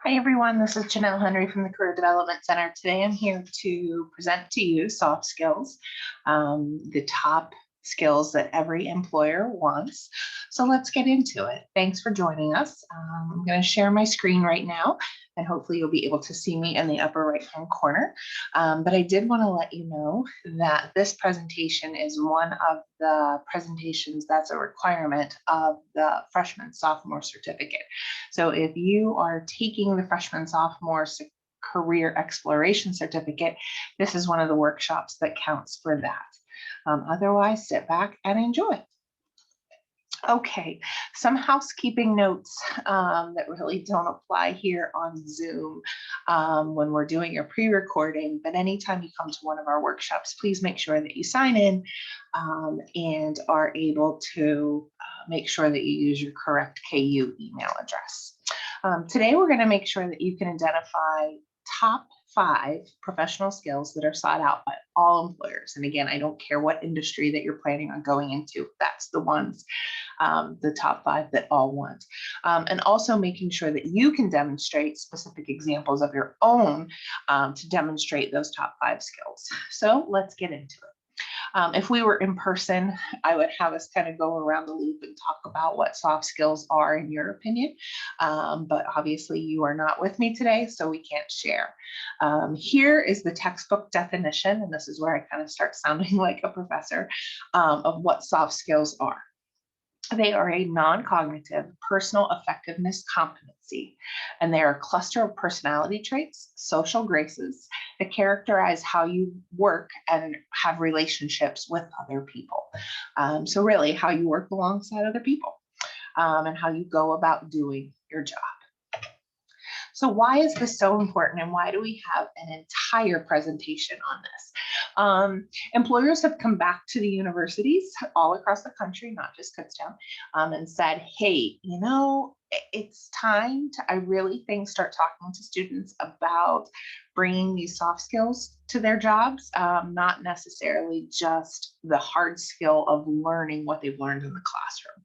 Hi, everyone. This is Janelle Henry from the Career Development Center. Today, I'm here to present to you soft skills, the top skills that every employer wants. So let's get into it. Thanks for joining us. I'm going to share my screen right now, and hopefully you'll be able to see me in the upper right-hand corner. But I did want to let you know that this presentation is one of the presentations that's a requirement of the freshman sophomore certificate. So if you are taking the freshman sophomore career exploration certificate, this is one of the workshops that counts for that. Otherwise, sit back and enjoy. Okay, some housekeeping notes that really don't apply here on Zoom when we're doing your pre-recording, but anytime you come to one of our workshops, please make sure that you sign in and are able to make sure that you use your correct KU email address. Today, we're going to make sure that you can identify top 5 professional skills that are sought out by all employers. And again, I don't care what industry that you're planning on going into, that's the ones, the top 5 that all want. And also making sure that you can demonstrate specific examples of your own to demonstrate those top 5 skills. So let's get into it. If we were in person, I would have us kind of go around the loop and talk about what soft skills are in your opinion. But obviously you are not with me today, so we can't share. Here is the textbook definition, and this is where I kind of start sounding like a professor of what soft skills are. They are a non-cognitive personal effectiveness competency, and they are a cluster of personality traits, social graces that characterize how you work and have relationships with other people. So really how you work alongside other people and how you go about doing your job. So why is this so important, and why do we have an entire presentation on this? Employers have come back to the universities all across the country, not just Kutztown, and said, hey, you know, it's time to, I really think, start talking to students about bringing these soft skills to their jobs, not necessarily just the hard skill of learning what they've learned in the classroom.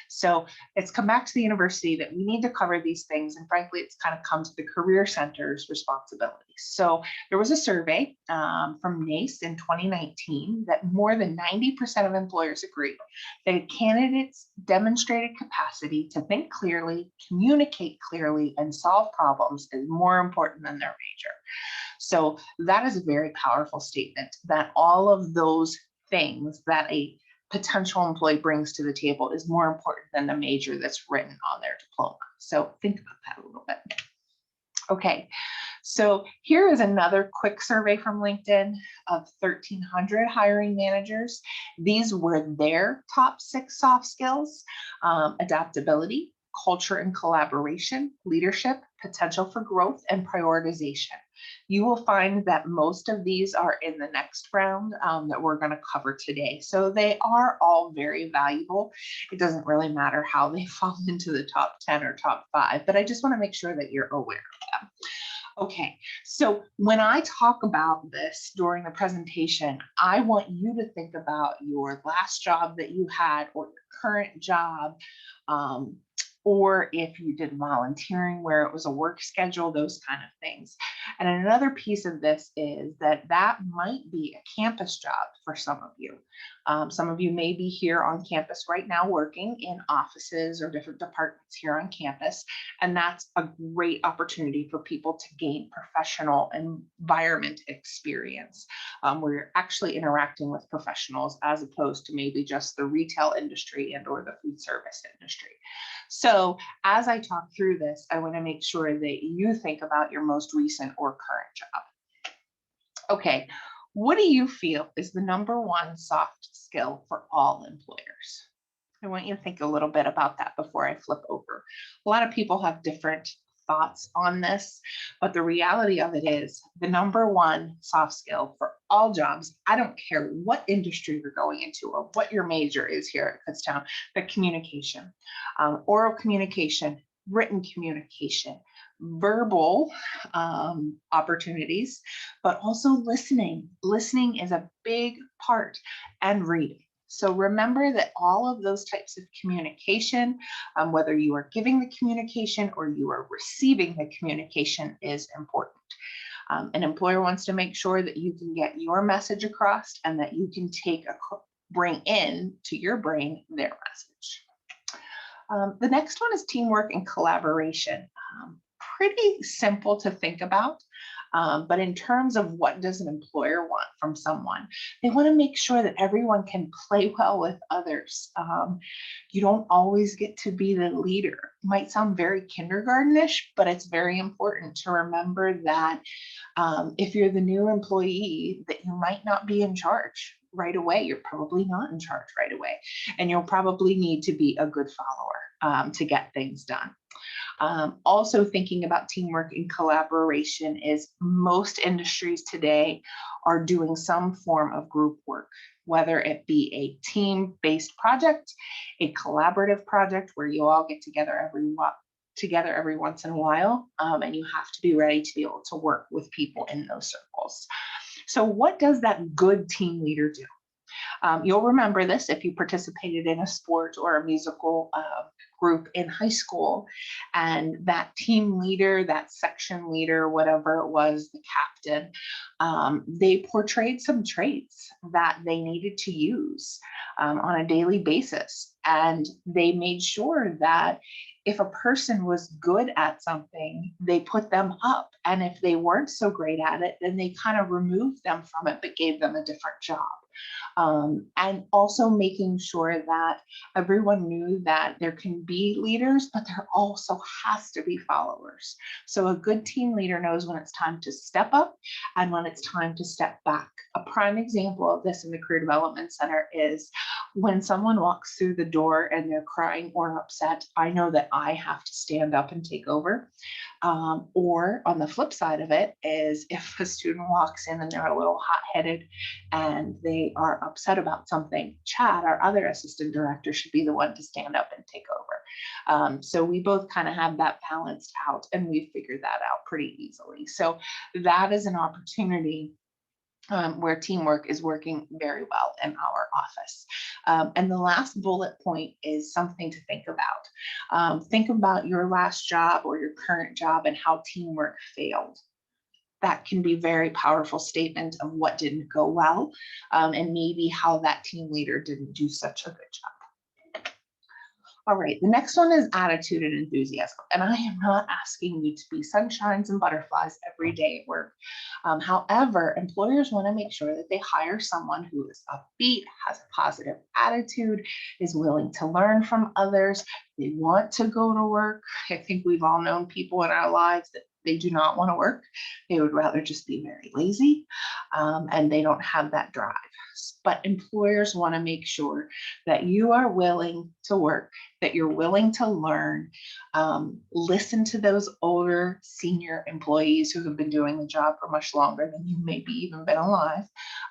So it's come back to the university that we need to cover these things. And frankly, it's kind of come to the Career Center's responsibilities. So there was a survey from NACE in 2019 that more than 90% of employers agreed that candidates demonstrated capacity to think clearly, communicate clearly, and solve problems is more important than their major. So that is a very powerful statement, that all of those things that a potential employee brings to the table is more important than the major that's written on their diploma. So think about that a little bit. Okay, so here is another quick survey from LinkedIn of 1,300 hiring managers. These were their top 6 soft skills: adaptability, culture and collaboration, leadership, potential for growth, and prioritization. You will find that most of these are in the next round that we're going to cover today. So they are all very valuable. It doesn't really matter how they fall into the top 10 or top 5, but I just want to make sure that you're aware of them. Okay, so when I talk about this during the presentation, I want you to think about your last job that you had, or your current job, or if you did volunteering where it was a work schedule, those kind of things. And another piece of this is that that might be a campus job for some of you. Some of you may be here on campus right now working in offices or different departments here on campus, and that's a great opportunity for people to gain professional environment experience where you're actually interacting with professionals as opposed to maybe just the retail industry and or the food service industry. So as I talk through this, I want to make sure that you think about your most recent or current job. Okay, what do you feel is the #1 soft skill for all employers? I want you to think a little bit about that before I flip over. A lot of people have different thoughts on this, but the reality of it is the #1 soft skill for all jobs, I don't care what industry you're going into or what your major is here at Kutztown, but communication, oral communication, written communication, verbal opportunities, but also listening. Listening is a big part, and reading. So remember that all of those types of communication, whether you are giving the communication or you are receiving the communication, is important. An employer wants to make sure that you can get your message across and that you can bring in to your brain their message. The next one is teamwork and collaboration. Pretty simple to think about, but in terms of what does an employer want from someone, they want to make sure that everyone can play well with others. You don't always get to be the leader. It might sound very kindergartenish, but it's very important to remember that if you're the new employee, that you might not be in charge right away. You're probably not in charge right away, and you'll probably need to be a good follower to get things done. Also thinking about teamwork and collaboration is most industries today are doing some form of group work, whether it be a team-based project, a collaborative project where you all get together every once in a while, and you have to be ready to be able to work with people in those circles. So what does that good team leader do? You'll remember this if you participated in a sport or a musical group in high school, and that team leader, that section leader, whatever it was, the captain, they portrayed some traits that they needed to use on a daily basis. And they made sure that if a person was good at something, they put them up. And if they weren't so great at it, then they kind of removed them from it, but gave them a different job. And also making sure that everyone knew that there can be leaders, but there also has to be followers. So a good team leader knows when it's time to step up and when it's time to step back. A prime example of this in the Career Development Center is when someone walks through the door and they're crying or upset, I know that I have to stand up and take over. Or on the flip side of it is if a student walks in and they're a little hot-headed and they are upset about something, Chad, our other assistant director, should be the one to stand up and take over. So we both kind of have that balanced out, and we figured that out pretty easily. So that is an opportunity where teamwork is working very well in our office. And the last bullet point is something to think about. Think about your last job or your current job and how teamwork failed. That can be a very powerful statement of what didn't go well, and maybe how that team leader didn't do such a good job. All right, the next one is attitude and enthusiasm. And I am not asking you to be sunshines and butterflies every day at work. However, employers want to make sure that they hire someone who is upbeat, has a positive attitude, is willing to learn from others. They want to go to work. I think we've all known people in our lives that they do not want to work. They would rather just be very lazy, and they don't have that drive. But employers want to make sure that you are willing to work, that you're willing to learn, listen to those older senior employees who have been doing the job for much longer than you maybe even been alive,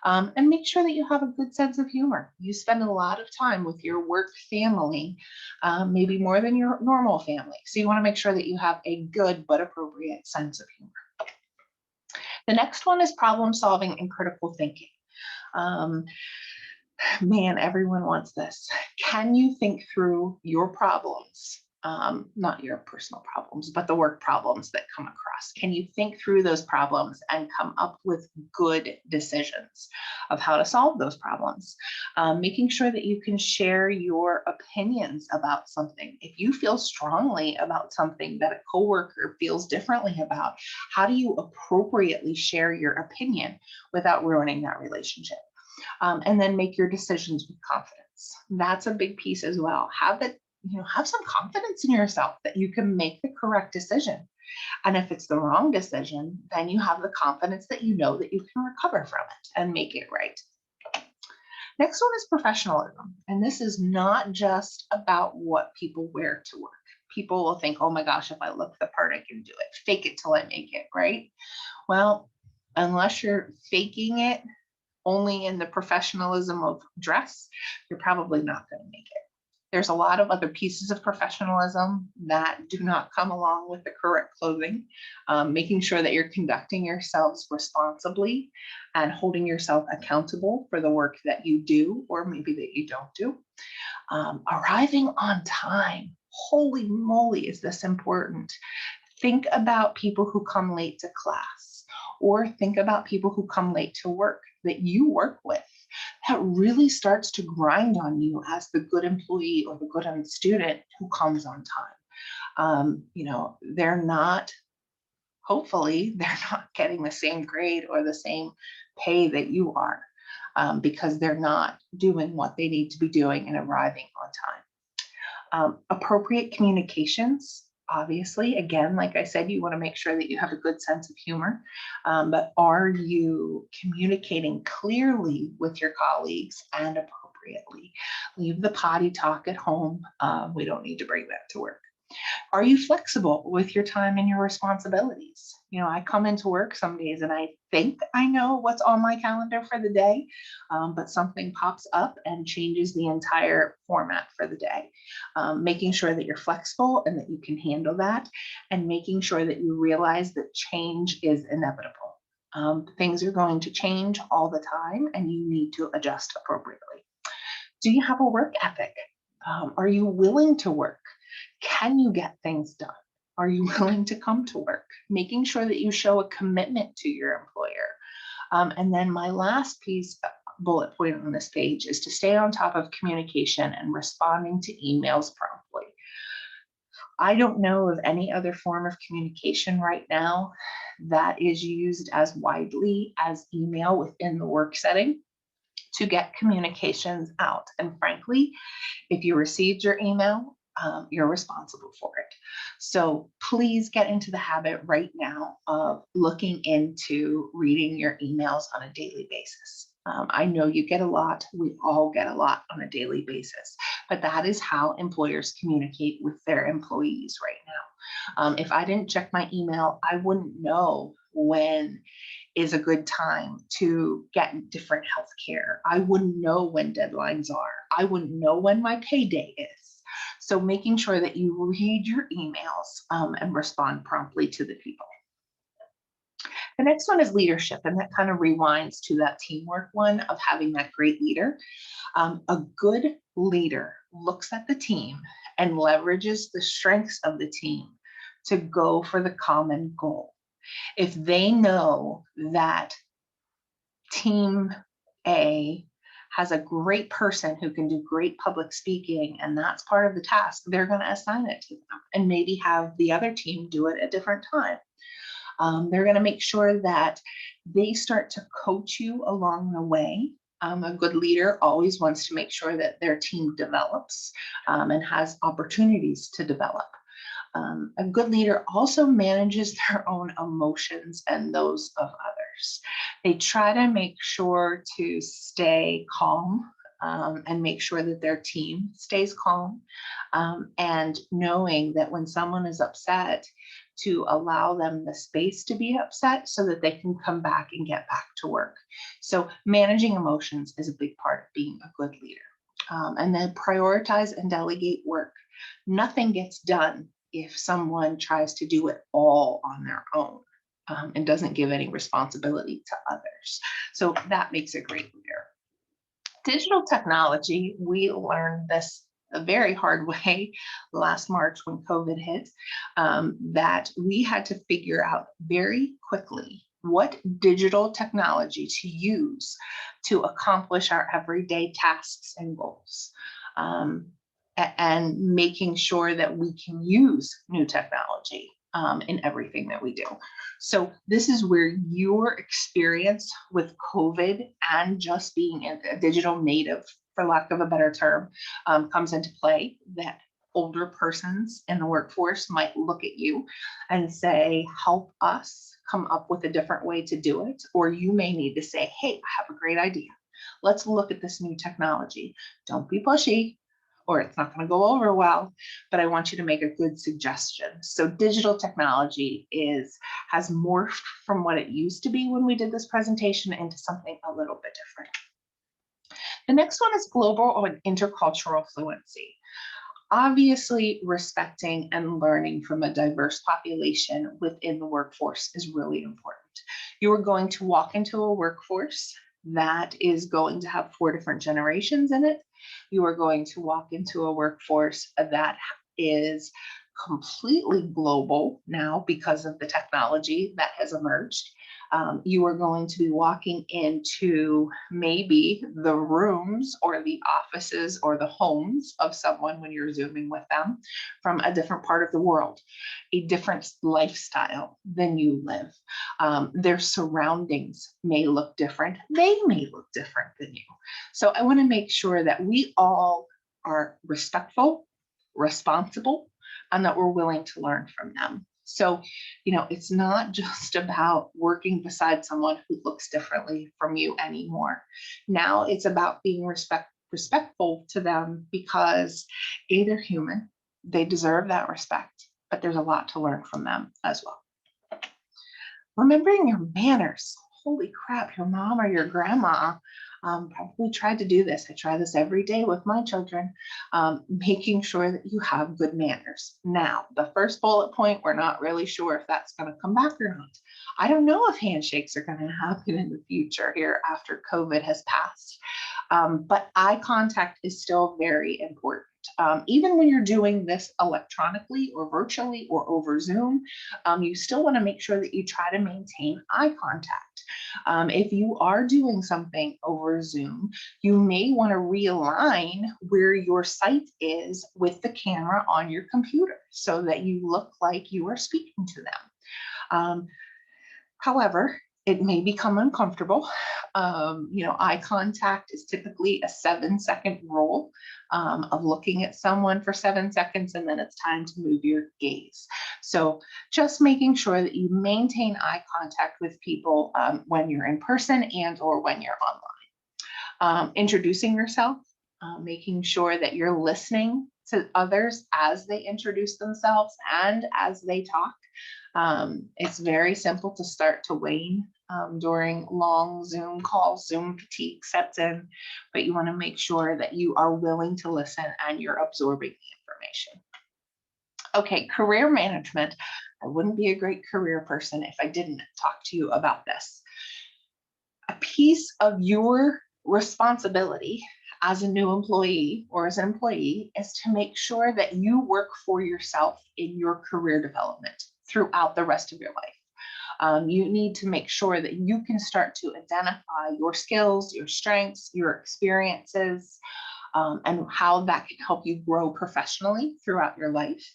and make sure that you have a good sense of humor. You spend a lot of time with your work family, maybe more than your normal family. So you want to make sure that you have a good but appropriate sense of humor. The next one is problem solving and critical thinking. Man, everyone wants this. Can you think through your problems? Not your personal problems, but the work problems that come across. Can you think through those problems and come up with good decisions of how to solve those problems? Making sure that you can share your opinions about something. If you feel strongly about something that a coworker feels differently about, how do you appropriately share your opinion without ruining that relationship? And then make your decisions with confidence. That's a big piece as well. Have some confidence in yourself that you can make the correct decision. And if it's the wrong decision, then you have the confidence that you know that you can recover from it and make it right. Next one is professionalism. And this is not just about what people wear to work. People will think, oh my gosh, if I look the part, I can do it. Fake it till I make it, right? Well, unless you're faking it only in the professionalism of dress, you're probably not going to make it. There's a lot of other pieces of professionalism that do not come along with the correct clothing. Making sure that you're conducting yourselves responsibly and holding yourself accountable for the work that you do or maybe that you don't do. Arriving on time. Holy moly, is this important? Think about people who come late to class, or think about people who come late to work that you work with. That really starts to grind on you as the good employee or the good student who comes on time. They're not, hopefully, they're not getting the same grade or the same pay that you are, because they're not doing what they need to be doing and arriving on time. Appropriate communications. Obviously, again, like I said, you want to make sure that you have a good sense of humor, but are you communicating clearly with your colleagues and appropriately? Leave the potty talk at home. We don't need to bring that to work. Are you flexible with your time and your responsibilities? I come into work some days and I think I know what's on my calendar for the day, but something pops up and changes the entire format for the day. Making sure that you're flexible and that you can handle that, and making sure that you realize that change is inevitable. Things are going to change all the time and you need to adjust appropriately. Do you have a work ethic? Are you willing to work? Can you get things done? Are you willing to come to work? Making sure that you show a commitment to your employer. And then my last bullet point on this page is to stay on top of communication and responding to emails promptly. I don't know of any other form of communication right now that is used as widely as email within the work setting to get communications out. And frankly, if you received your email, you're responsible for it. So please get into the habit right now of looking into reading your emails on a daily basis. I know you get a lot. We all get a lot on a daily basis, but that is how employers communicate with their employees right now. If I didn't check my email, I wouldn't know when is a good time to get different health care. I wouldn't know when deadlines are. I wouldn't know when my payday is. So making sure that you read your emails and respond promptly to the people. The next one is leadership, and that kind of rewinds to that teamwork one of having that great leader. A good leader looks at the team and leverages the strengths of the team to go for the common goal. If they know that team A has a great person who can do great public speaking, and that's part of the task, they're going to assign it to them and maybe have the other team do it at a different time. They're going to make sure that they start to coach you along the way. A good leader always wants to make sure that their team develops and has opportunities to develop. A good leader also manages their own emotions and those of others. They try to make sure to stay calm and make sure that their team stays calm, and knowing that when someone is upset, to allow them the space to be upset so that they can come back and get back to work. So managing emotions is a big part of being a good leader. And then prioritize and delegate work. Nothing gets done if someone tries to do it all on their own and doesn't give any responsibility to others. So that makes a great leader. Digital technology, we learned this a very hard way last March when COVID hit, that we had to figure out very quickly what digital technology to use to accomplish our everyday tasks and goals. And making sure that we can use new technology in everything that we do. So this is where your experience with COVID and just being a digital native, for lack of a better term, comes into play. That older persons in the workforce might look at you and say, help us come up with a different way to do it. Or you may need to say, hey, I have a great idea. Let's look at this new technology. Don't be pushy, or it's not going to go over well, but I want you to make a good suggestion. So digital technology has morphed from what it used to be when we did this presentation into something a little bit different. The next one is global or intercultural fluency. Obviously, respecting and learning from a diverse population within the workforce is really important. You are going to walk into a workforce that is going to have 4 different generations in it. You are going to walk into a workforce that is completely global now because of the technology that has emerged. You are going to be walking into maybe the rooms or the offices or the homes of someone when you're Zooming with them from a different part of the world, a different lifestyle than you live. Their surroundings may look different. They may look different than you. So I want to make sure that we all are respectful, responsible, and that we're willing to learn from them. So, it's not just about working beside someone who looks differently from you anymore. Now it's about being respectful to them because they're human, they deserve that respect, but there's a lot to learn from them as well. Remembering your manners. Holy crap, your mom or your grandma probably tried to do this. I try this every day with my children, making sure that you have good manners. Now, the first bullet point, we're not really sure if that's going to come back or not. I don't know if handshakes are going to happen in the future here after COVID has passed. But eye contact is still very important. Even when you're doing this electronically or virtually or over Zoom, you still want to make sure that you try to maintain eye contact. If you are doing something over Zoom, you may want to realign where your sight is with the camera on your computer so that you look like you are speaking to them. However, it may become uncomfortable. Eye contact is typically a 7-second rule of looking at someone for 7 seconds, and then it's time to move your gaze. So just making sure that you maintain eye contact with people when you're in person and or when you're online. Introducing yourself, making sure that you're listening to others as they introduce themselves and as they talk. It's very simple to start to wane during long Zoom calls. Zoom fatigue sets in, but you want to make sure that you are willing to listen and you're absorbing the information. Okay, career management. I wouldn't be a great career person if I didn't talk to you about this. A piece of your responsibility as a new employee or as an employee is to make sure that you work for yourself in your career development throughout the rest of your life. You need to make sure that you can start to identify your skills, your strengths, your experiences, and how that can help you grow professionally throughout your life.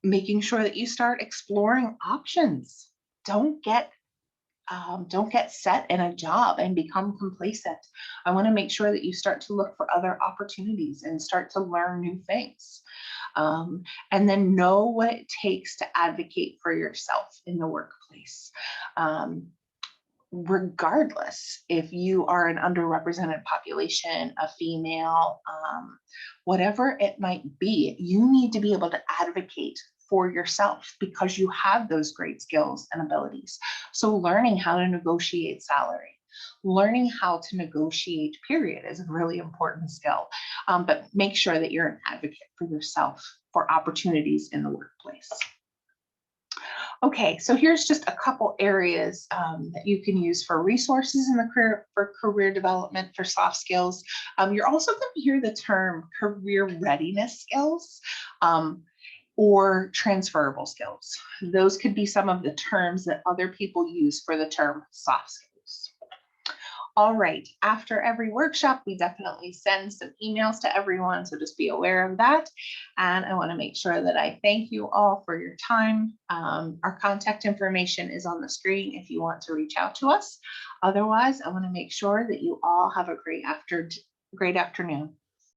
Making sure that you start exploring options. Don't get set in a job and become complacent. I want to make sure that you start to look for other opportunities and start to learn new things. And then know what it takes to advocate for yourself in the workplace. Regardless if you are an underrepresented population, a female, whatever it might be, you need to be able to advocate for yourself because you have those great skills and abilities. So learning how to negotiate salary, learning how to negotiate period is a really important skill. But make sure that you're an advocate for yourself for opportunities in the workplace. Okay, so here's just a couple areas that you can use for resources in the career development for soft skills. You're also going to hear the term career readiness skills or transferable skills. Those could be some of the terms that other people use for the term soft skills. All right, after every workshop, we definitely send some emails to everyone, so just be aware of that. And I want to make sure that I thank you all for your time. Our contact information is on the screen if you want to reach out to us. Otherwise, I want to make sure that you all have a great afternoon.